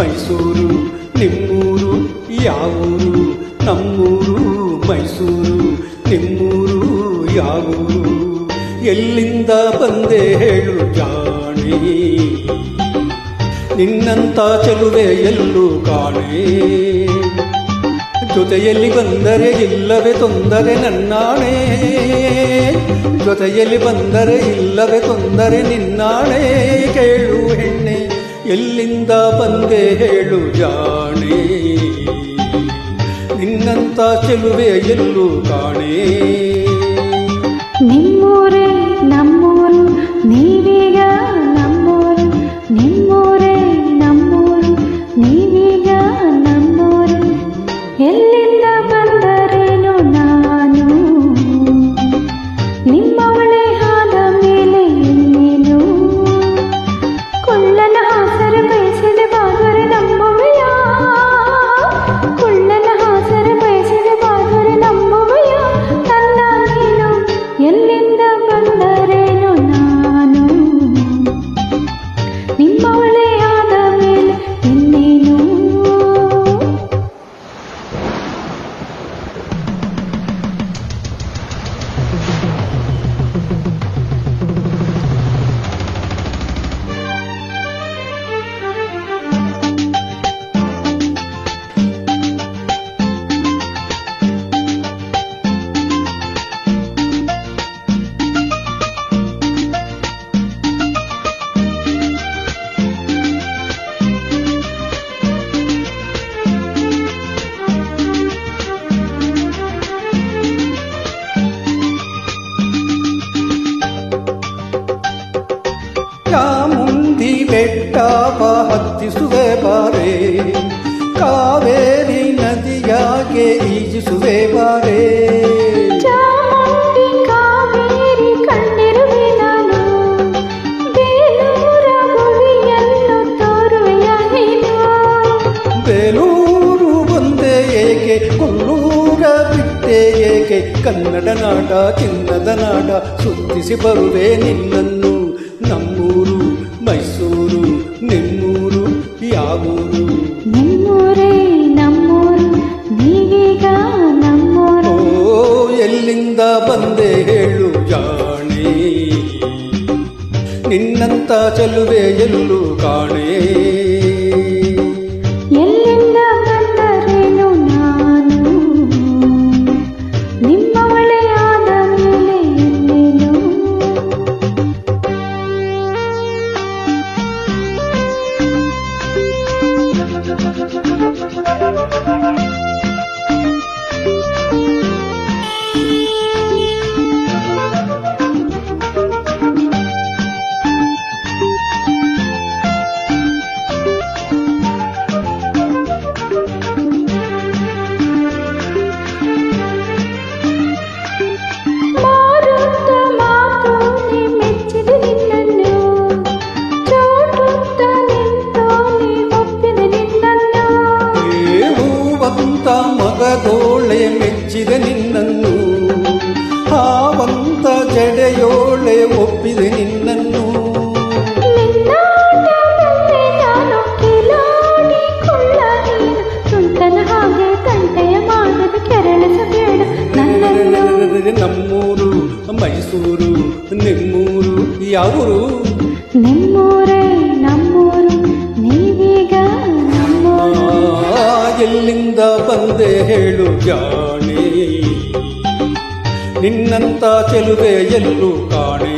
ಮೈಸೂರು ನಿಮ್ಮೂರು ಯಾವೂರು? ನಮ್ಮೂರು ಮೈಸೂರು, ನಿಮ್ಮೂರು ಯಾವೂರು? ಎಲ್ಲಿಂದ ಬಂದೆ ಹೇಳು ಜಾಣೆ, ನಿನ್ನಂತ ಚೆಲುವೆ ಎಲ್ಲೂ ಕಾಣೆ. ಜೊತೆಯಲ್ಲಿ ಬಂದರೆ ಇಲ್ಲವೇ ತೊಂದರೆ ನನ್ನಾಣೆ, ಜೊತೆಯಲ್ಲಿ ಬಂದರೆ ಇಲ್ಲವೇ ತೊಂದರೆ ನಿನ್ನಾಣೆ. ಕೇಳು ಹೆಣ್ಣೆ, ಎಲ್ಲಿಂದ ಬಂದೆ ಹೇಳು ಜಾಣೆ, ನಿನ್ನಂತ ಚೆಲುವೆ ಎಲ್ಲೂ ಕಾಣೆ. ನಿಮ್ಮೂರೇ ನಮ್ಮೂರು, ನೀವೀಗ ನಮ್ಮೂರು. ನಿಮ್ಮೂರೇ ನಮ್ಮೂರು, ನೀವೀಗ ನಮ್ಮೂರು. ಎಲ್ಲಿಂದ ಬಂದರೇನು ನಾನು, ನಿಮ್ಮವಳೇ ಆದ ಮೇಲೆ ಇನ್ನೇನು? ಕೊಳ್ಳನ ಹಾಸರ ಬಯಸಿದೆ ಬಾದರೆ ನಂಬುವೆಯ, ಕೊಳ್ಳನ ಹಾಸರ ಬಯಸಿದೆ ಬಾದರೆ ನಂಬುವೆಯ? ನನ್ನ ನೀನು ಎಲ್ಲಿಂದ ಬಂದರೇನು ನಾನು, ನಿಮ್ಮವಳೇ ಆದ ಮೇಲೆ ಇನ್ನೇನು? ಚಾಮುಂಡಿ ಬೆಟ್ಟವ ಹತ್ತಿಸುವೆ ಬಾರೆ, ಕಾವೇರಿ ನದಿಯಾಗೆ ಈಜಿಸುವೆ ಬಾರೆ. ಚಾಮುಂಡಿ ಕಾವೇರಿ ಕಂಡಿರುವೆ ನಾನು, ಬೇಲೂರ ಗುಡಿಯನ್ನು ತೋರುವೆಯ ನೀನು? ಬೇಲೂರು ಬಂದೆ ಏಕೆ, ಕೊಲ್ಲೂರ ಬಿಟ್ಟೆ ಏಕೆ? ಕನ್ನಡ ನಾಡ ಚಿನ್ನದ ನಾಡ ಸುತ್ತಿಸಿ ಬರುವೆ ನಿನ್ನನ್ನು. ನಮ್ಮೂರು ಮೈಸೂರು, ನಿಮ್ಮೂರು ಯಾವೂರು? ನಿಮ್ಮೂರೇ ನಮ್ಮೂರು, ನೀವೀಗ ನಮ್ಮೂರು. ಓ ಎಲ್ಲಿಂದ ಬಂದೆ ಹೇಳು ಜಾಣೆ, ನಿನ್ನಂತ ಚೆಲುವೆ ಎಲ್ಲೂ ಕಾಣೆ. ಎಲ್ಲಿಂದ ಬಂದರೇನು ನಾನು, ನಿಮ್ಮವಳೇ ಆದ ಮೇಲೆ ಇನ್ನೇನು? ಮಗದೋಳೆ ಮೆಚ್ಚಿದೆ ನಿನ್ನನ್ನು, ಹಾವಂತ ಜಡೆಯೋಳೆ ಒಪ್ಪಿದೆ ನಿನ್ನನ್ನು. ನಮ್ಮೂರು ಮೈಸೂರು, ನಿಮ್ಮೂರು ಯಾವೂರು? ನಿಮ್ಮೂರೇ ನಮ್ಮೂರು, ನೀವೀಗ ನಮ್ಮೂರು. ಎಲ್ಲಿಂದ ಬಂದೆ ಹೇಳು ಜಾಣೆ, ನಿನ್ನಂತ ಚೆಲುವೆ ಎಲ್ಲೂ ಕಾಣೆ.